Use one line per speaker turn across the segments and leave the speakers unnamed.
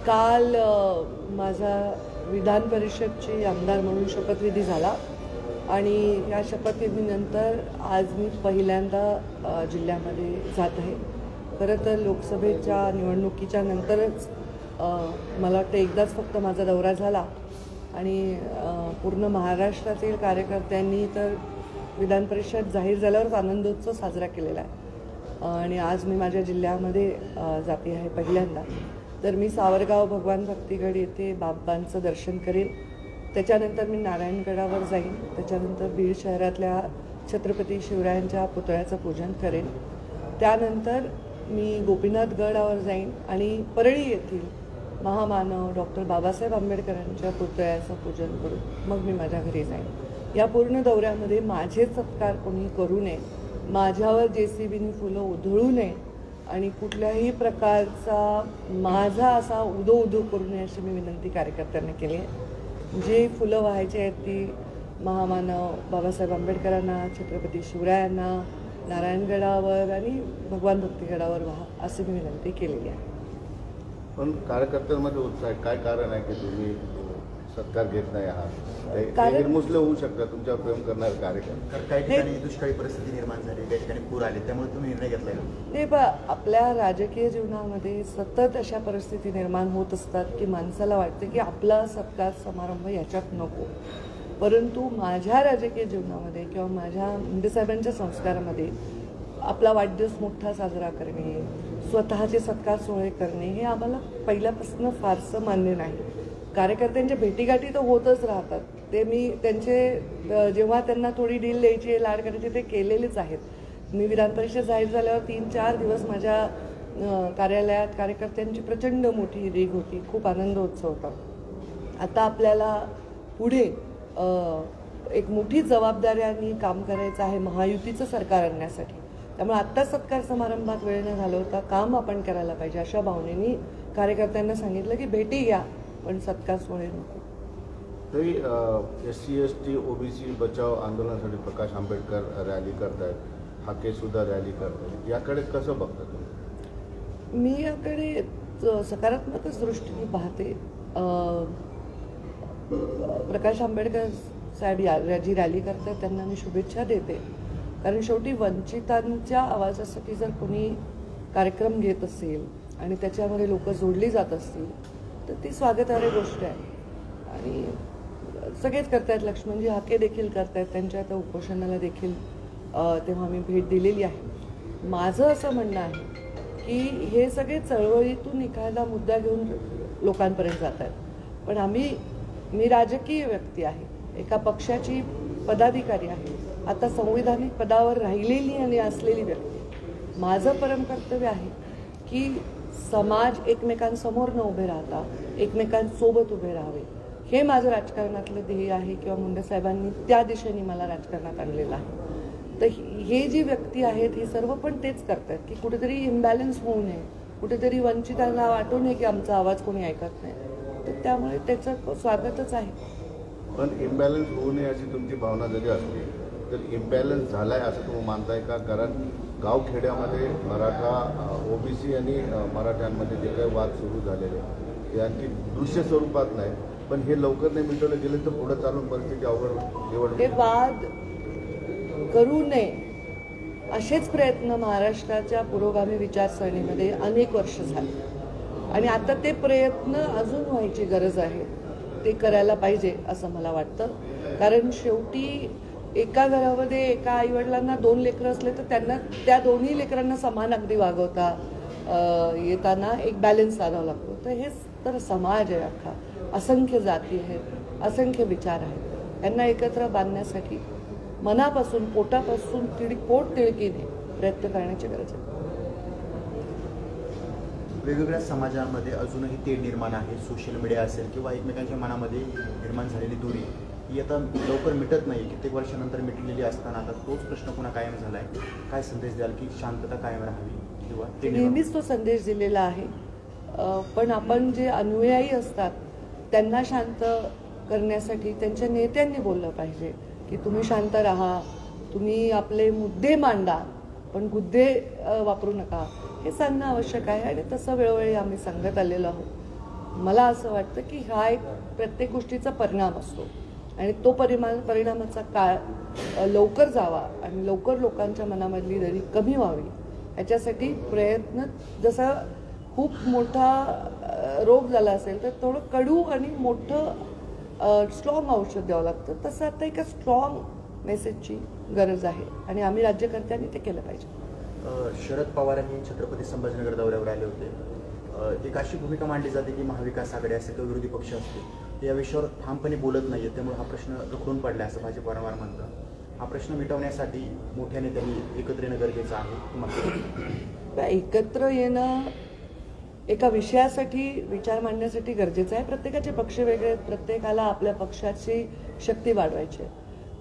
काल माझा विधान परिषदची आमदार म्हणून शपथविधी झाला आणि या शपथविधीनंतर आज मी पहिल्यांदा जिल्ह्यामध्ये जात आहे. खरं तर लोकसभेच्या निवडणुकीच्या नंतरच मला वाटतं एकदाच फक्त माझा दौरा झाला आणि पूर्ण महाराष्ट्रातील कार्यकर्त्यांनी तर विधान परिषद जाहीर झाल्यावरच आनंदोत्सव साजरा केलेला आहे आणि आज मी माझ्या जिल्ह्यामध्ये जाते आहे पहिल्यांदा. तर मी सावरगाव भगवान भक्तिगड येथे बाबांचं दर्शन करेन. त्याच्यानंतर मी नारायणगडावर जाईन. त्याच्यानंतर बीड शहरातल्या छत्रपती शिवरायांच्या पुतळ्याचं पूजन करेन. त्यानंतर मी गोपीनाथ गडावर जाईन आणि परळी येथील महामानव डॉक्टर बाबासाहेब आंबेडकरांच्या पुतळ्याचं पूजन करून मग मी माझ्या घरी जाईन. या पूर्ण दौऱ्यामध्ये माझे सत्कार कोणी करू नये, माझ्यावर JCBनी फुलं उधळू नये आणि कुठल्याही प्रकारचा माझा असा उदो करू नये अशी मी विनंती कार्यकर्त्यांना केली आहे. जे फुलं वाहायची आहेत ती महामानव बाबासाहेब आंबेडकरांना, छत्रपती शिवरायांना, नारायणगडावर आणि भगवान भक्तिगडावर व्हा अशी मी विनंती केलेली आहे.
पण कार्यकर्त्यांमध्ये उत्साह काय कारण आहे की तुम्ही सत्कार घेत नाही आहात? निर्मुसले होऊ शकतात तुमच्यावर प्रेम करणारे कार्यकर्ते.
काही ठिकाणी दुष्काळी परिस्थिती निर्माण झाली, काही ठिकाणी पूर आले, त्यामुळे तुम्ही निर्णय घेतलाय?
नाही, आपल्या राजकीय जीवनामध्ये सतत अशा परिस्थिती निर्माण होत असतात की माणसाला वाटतं की आपला सत्कार समारंभ याच्यात नको. परंतु माझ्या राजकीय जीवनामध्ये किंवा माझ्या मुंडे साहेबांच्या संस्कारामध्ये आपला वाढदिवस मोठा साजरा करणे, स्वतःचे सत्कार सोहळे करणे हे आम्हाला पहिल्यापासून फारसं मान्य नाही. कार्यकर्त्यांच्या भेटीगाठी तर होतच राहतात. ते मी त्यांचे जेव्हा त्यांना थोडी डील द्यायची, लाड करायची ते केलेलेच आहेत. मी विधान परिषद जाहीर झाल्यावर 3-4 दिवस माझ्या कार्यालयात कार्यकर्त्यांची प्रचंड मोठी रीघ होती, खूप आनंदोत्सव होता. आता आपल्याला पुढे एक मोठी जबाबदाऱ्यांनी काम करायचं आहे महायुतीचं सरकार आणण्यासाठी. त्यामुळे आत्ता सत्कार समारंभात वेळ न घालवता काम आपण करायला पाहिजे अशा भावनेनी कार्यकर्त्यांना सांगितलं की भेटी घ्या पण सत्कार सोहळे नको.
तरी SC/ST OBC बचाव आंदोलनासाठी प्रकाश आंबेडकर रॅली करतायत, हाके सुद्धा रॅली करतायत, याकडे कसं बघता तुम्ही?
मी याकडे सकारात्मकच दृष्टीने पाहते. प्रकाश आंबेडकर साहेब जी रॅली करतात त्यांना मी शुभेच्छा देते. कारण शेवटी वंचितांच्या आवाजासाठी जर कोणी कार्यक्रम घेत असेल आणि त्याच्यामध्ये लोक जोडली जात असतील तर ती स्वागतार्ह गोष्ट आहे. आणि सगळेच करतायत, लक्ष्मणजी हाके देखील करतायत, त्यांच्या त्या उपोषणाला देखील तेव्हा मी भेट दिलेली आहे. माझं असं म्हणणं आहे की हे सगळे चळवळीतून एखादा मुद्दा घेऊन लोकांपर्यंत जात आहेत. पण मी राजकीय व्यक्ती आहे, एका पक्षाची पदाधिकारी आहे, आता संविधानिक पदावर राहिलेली आणि असलेली व्यक्ती. माझं परम कर्तव्य आहे की समाज एकमेकांसमोर न उभे राहता एकमेकांसोबत उभे राहावे, हे माझं राजकारणातलं ध्येय आहे किंवा मुंडे साहेबांनी त्या दिशेने मला राजकारणात आणलेलं आहे. तर हे जी व्यक्ती आहेत ही सर्व पण तेच करतात की कुठेतरी इम्बॅलन्स होऊ नये, कुठेतरी वंचितांना वाटू नये की आमचा आवाज कोणी ऐकत नाही. तर त्यामुळे त्याचं स्वागतच आहे.
पण इम्बॅलन्स होऊ नये अशी तुमची भावना जरी असली तर इम्बॅलन्स झालाय असं तुम्ही मानताय का? कारण गावखेड्यामध्ये मराठा OBC आणि मराठ्यांमध्ये जे काही वाद सुरू झालेले ते आणखी दृश्य स्वरूपात नाही, पण हे लवकर नाही मिटवले गेले तर पुढे चालून परिस्थिती अवघड.
हे वाद करू नये असेच प्रयत्न महाराष्ट्राच्या पुरोगामी विचारसरणीमध्ये अनेक वर्ष झाले आणि आता ते प्रयत्न अजून व्हायची गरज आहे. ते करायला पाहिजे असं मला वाटतं. कारण शेवटी एका घरामध्ये एका आईवडिलांना 2 लेकरं असले तर त्यांना त्या दोन्ही लेकरांना समान अगदी वागवता येताना एक बॅलन्स साधावा लागतो. तर हेच तर समाज आहे अख्खा, असंख्य जाती आहेत, असंख्य विचार आहेत. त्यांना एकत्र बांधण्यासाठी मनापासून पोटापासून पोट तिळकीने प्रयत्न करण्याची गरज आहे.
वेगवेगळ्या समाजामध्ये अजूनही तेढ निर्माण आहे. सोशल मीडिया असेल किंवा एकमेकांच्या मनामध्ये निर्माण झालेली दूरी ही आता लवकर मिटत नाही. कित्येक वर्षानंतर मिटलेली असताना आता तोच प्रश्न पुन्हा कायम झाला आहे. काय संदेश द्याल की शांतता कायम राहावी किंवा
नेहमीच तो संदेश दिलेला आहे. पण आपण जे अनुयायी असतात त्यांना शांत करण्यासाठी त्यांच्या नेत्यांनी बोललं पाहिजे की तुम्ही शांत राहा, तुम्ही आपले मुद्दे मांडा पण गुद्दे वापरू नका, हे सांगणं आवश्यक आहे. आणि तसं वेळोवेळी आम्ही सांगत आलेलो आहोत. मला असं वाटतं की हा एक प्रत्येक गोष्टीचा परिणाम असतो आणि तो परिणामाचा काळ लवकर जावा आणि लवकर लोकांच्या मनामधली दरी कमी व्हावी याच्यासाठी प्रयत्न, जसा खूप मोठा रोग झाला असेल तर थोडं कडू आणि मोठं स्ट्रॉंग औषध द्यावं लागतं, तसं आता एका स्ट्रॉंग मेसेजची गरज आहे आणि आम्ही राज्यकर्त्यांनी ते केलं पाहिजे.
शरद पवारांनी छत्रपती संभाजीनगर दौऱ्यावर आले होते. एक अशी भूमिका मांडली जाते की महाविकास आघाडी असेल किंवा विरोधी पक्ष असतील या विषयावर ठामपणे बोलत नाहीये, त्यामुळे हा प्रश्न रखडून पडला असं भाजप वारंवार म्हणतं. हा प्रश्न मिटवण्यासाठी मोठ्या नेत्यांनी एकत्र येणं गरजेचं आहे.
एकत्र येणं एका विषयासाठी विचार मांडण्यासाठी गरजेचं आहे. प्रत्येकाचे पक्ष वेगळे आहेत, प्रत्येकाला आपल्या पक्षाची शक्ती वाढवायची आहे.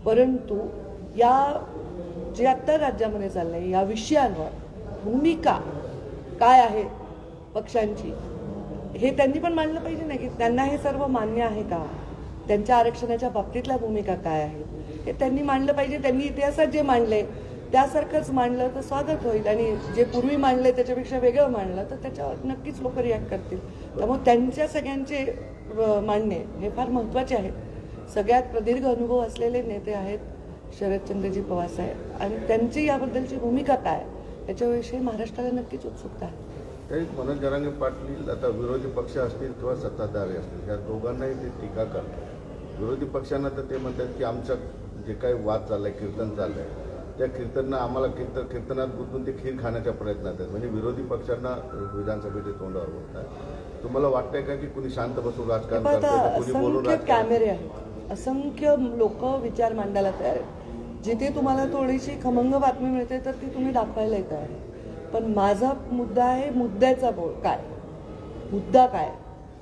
परंतु या जे आत्ता राज्यामध्ये चाललंय या विषयांवर भूमिका काय आहे पक्षांची हे त्यांनी पण मांडलं पाहिजे ना, की त्यांना हे सर्व मान्य आहे का, त्यांच्या आरक्षणाच्या बाबतीतल्या भूमिका काय आहेत हे त्यांनी मांडलं पाहिजे. त्यांनी इतिहासात जे मांडले त्यासारखंच मांडलं तर स्वागत होईल आणि जे पूर्वी मांडले त्याच्यापेक्षा वेगळं मांडलं तर त्याच्यावर नक्कीच लोक रिॲक्ट करतील. त्यामुळे त्यांच्या सगळ्यांचे मांडणे हे फार महत्त्वाचे आहे. सगळ्यात प्रदीर्घ अनुभव असलेले नेते आहेत शरदचंद्रजी पवार साहेब आणि त्यांची याबद्दलची भूमिका काय याच्याविषयी महाराष्ट्राला नक्कीच उत्सुकता आहे.
तरी मनोज जरांगे पाटील आता विरोधी पक्ष असतील किंवा सत्ताधारी असतील या दोघांनाही ते टीका करतात. विरोधी पक्षांना तर ते म्हणतात की आमचं जे काही वाद चाललाय, कीर्तन चाललंय, त्या कीर्तनात आम्हाला कीर्तनात गुंतून ते खीर खाण्याच्या प्रयत्नात आहेत. म्हणजे विरोधी पक्षांना विधानसभेचे तोंडावर बोलतात. तुम्हाला वाटतंय का की कुणी शांत बसून राजकारण करतंय, कुणी बोलून
असंख्य कॅमेरे आहेत, असंख्य लोक विचार मांडायला तयार आहेत. जिथे तुम्हाला थोडीशी खमंग बातमी मिळते तर ती तुम्ही दाखवायला तयार आहे. पण माझा मुद्दा आहे मुद्द्याचा काय, मुद्दा काय,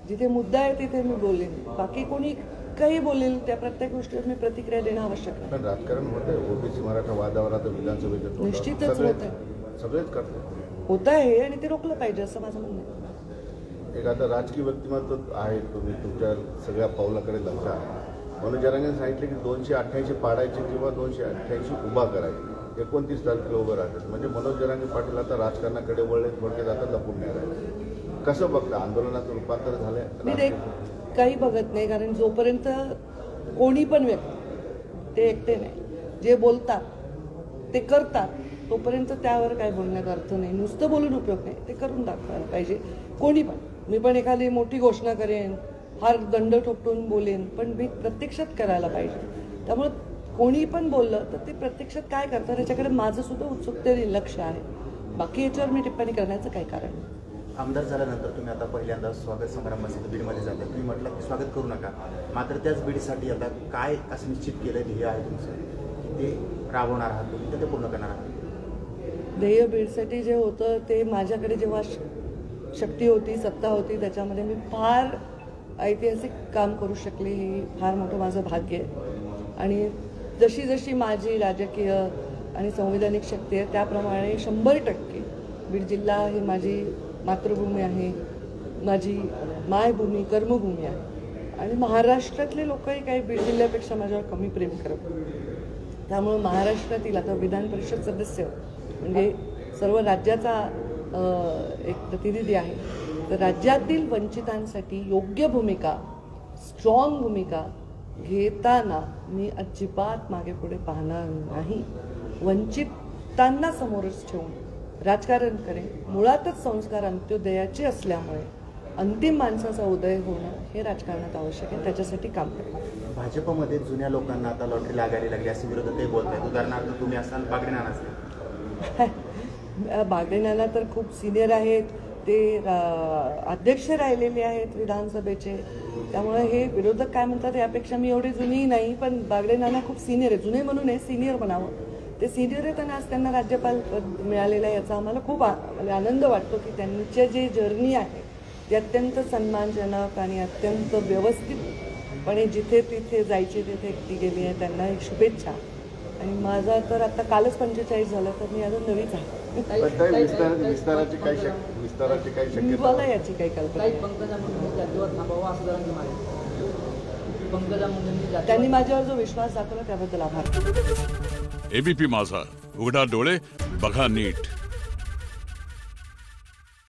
जिथे मुद्दा आहे तिथे मी बोलेन. बाकी कोणी काही बोलेल त्या प्रत्येक गोष्टीवर मी प्रतिक्रिया देणं आवश्यक आहे.
पण राजकारण होत आहे, ओबीसी मराठा वादावर आता विधानसभेचे
निश्चितच होत आहे,
सगळेच करतात
होत आहे आणि ते रोखलं पाहिजे असं माझं म्हणणं आहे.
एक आता राजकीय व्यक्तिमत्व आहे, तुम्ही तुमच्या सगळ्या पावलाकडे लक्ष आहे. मनोज जरांगेंनी सांगितलं की 288 पाडायचे किंवा 288 उभा करायचे, 29 तारखेला उभं राहतात. म्हणजे मनोज जरांगे पाटील आता राजकारणाकडे वळले, थोडक्यात आता लपून नाही राहिले. कसं बघता, आंदोलनाचं रूपांतर झालंय?
मी ते काही बघत नाही, कारण जोपर्यंत कोणी पण व्यक्ती ते एकटे नाही, जे बोलतात ते करतात तोपर्यंत त्यावर काय बोलण्यात अर्थ नाही. नुसतं बोलून उपयोग नाही, ते करून दाखवायला पाहिजे. कोणी पण, मी पण एखादी मोठी घोषणा करेन, फार दंड ठोकून बोलेन, पण मी प्रत्यक्षात करायला पाहिजे. त्यामुळे कोणी पण बोललं तर ते प्रत्यक्षात काय करतात याच्याकडे माझं सुद्धा उत्सुकतेने लक्ष आहे. बाकी याच्यावर मी टिप्पणी करण्याचं काही कारण नाही.
आमदार झाल्यानंतर तुम्ही आता पहिल्यांदा स्वागत समारंभासाठी बीडमध्ये जाता. तुम्ही म्हटलं की स्वागत करू नका, मात्र त्याच बीडसाठी आता काय असं निश्चित केलं ध्येय आहे तुमचं, ते राबवणार आहात तुम्ही, ते पूर्ण करणार आहात?
ध्येय बीडसाठी जे होतं ते माझ्याकडे जेव्हा शक्ती होती, सत्ता होती, त्याच्यामध्ये मी फार ऐतिहासिक काम करू शकले. हे फार मोठं माझं भाग्य आहे. आणि जशी जशी माझी राजकीय आणि संविधानिक शक्ती आहे त्याप्रमाणे 100% बीड जिल्हा ही माझी मातृभूमी आहे, माझी मायभूमी, कर्मभूमी आहे. आणि महाराष्ट्रातले लोकही काही बीड जिल्ह्यापेक्षा माझ्यावर कमी प्रेम करत. त्यामुळे महाराष्ट्रातील आता विधान परिषद सदस्य म्हणजे सर्व राज्याचा एक प्रतिनिधी आहे, तर राज्यातील वंचितांसाठी योग्य भूमिका, स्ट्रॉंग भूमिका घेताना मी अजिबात मागे पुढे पाहणार नाही. वंचितांना समोरच ठेवून राजकारण करेन. मुळातच संस्कार अंत्योदयाचे असल्यामुळे अंतिम माणसाचा उदय होणं हे राजकारणात आवश्यक आहे, त्याच्यासाठी काम करेन.
भाजपमध्ये जुन्या लोकांना आता लॉटरी लागायला लागली असे विरोधकही बोलत आहेत. उदाहरणार्थ तुम्ही असाल, बागडे नाना असेल.
बागडे नाना तर खूप सिनियर आहेत, ते अध्यक्ष राहिलेले आहेत विधानसभेचे. त्यामुळे हे विरोधक काय म्हणतात यापेक्षा मी एवढी जुनी नाही, पण बागडे नाना खूप सिनियर आहे. जुने म्हणून आहे, सिनियर म्हणावं. ते सिनियर आहेत आणि आज त्यांना राज्यपाल पद मिळालेलं आहे याचा आम्हाला खूप आनंद वाटतो की त्यांचे जे जर्नी आहे ते अत्यंत सन्मानजनक आणि अत्यंत व्यवस्थितपणे जिथे तिथे जायचे तिथे ती गेली आहे. त्यांना एक शुभेच्छा. आणि माझा तर आता कालच 45 झालं, तर मी अजून नवीच आहे.
विस्ताराची काही शक्यता
मला याची काही कल्पना. त्यांनी माझ्यावर जो विश्वास दाखवला त्याबद्दल आभार.
एबीपी माझा, उघडा डोळे बघा नीट.